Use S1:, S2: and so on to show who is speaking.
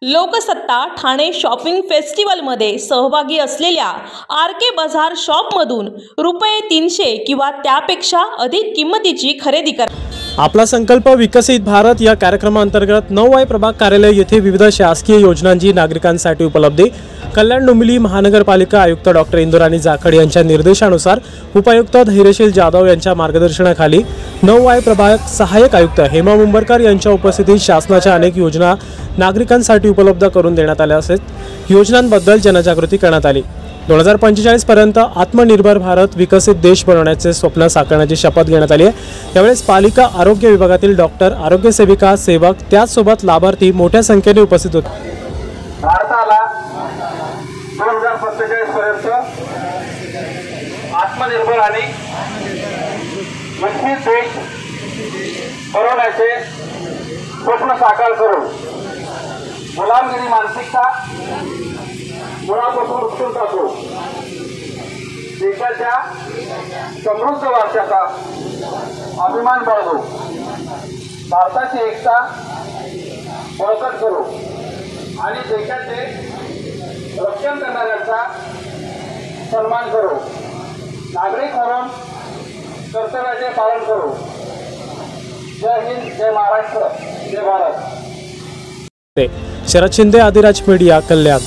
S1: Loksatta Thane shopping फेस्टिवलमध्ये सहभागी असलेल्या आर.के. बाजार शॉपमधून ₹300 किंवा त्यापेक्षा अधिक किंमतीची खरेदी करा।
S2: आपला संकल्प विकसित भारत या कार्यक्रमांतर्गत 9 प्रभाग कार्यालय येथे विविध शासकीय योजनांची नागरिकांसाठी उपलब्धी। कल्याण डोंबिवली महानगरपालिका आयुक्त डॉक्टर इंदुराणी जाखड यांच्या निर्देशानुसार उपायुक्त धैर्यशील जाधव यांच्या मार्गदर्शनाखाली 9 प्रभाग सहाय्यक आयुक्त हेमा मुंबरकर यांच्या उपस्थितीत शासनाच्या अनेक योजना नागरिकांसाठी उपलब्ध करून देण्यात आल्या असेल। योजनांबद्दल जनजागृती करण्यात आली। 2045 पर्यंत आत्मनिर्भर भारत विकसित देश बनवण्याचे स्वप्न साकारण्याची शपथ घेण्यात आली आहे। यावेळी पालिका आरोग्य विभागातील डॉक्टर, आरोग्य सेविका, सेवक त्याचसोबत लाभार्थी मोठ्या संख्येने उपस्थित होते।
S3: भारताला 2045 पर्यंत आत्मनिर्भर आणि विकसित देश बनवण्याचे स्वप्न साकार करू। गुलामगिरी मानसिकता मुळापासून उचलून टाकू। देशाच्या समृद्ध वारशाचा अभिमान बाळगू। भारताची एकता बळकट करू आणि देशाचे रक्षण करणाऱ्यांचा सन्मान करू। नागरिक म्हणून कर्तव्याचे पालन करू। जय हिंद, जय महाराष्ट्र, जय भारत।
S2: शरद शिंदे, आदिराज मीडिया, कल्याण।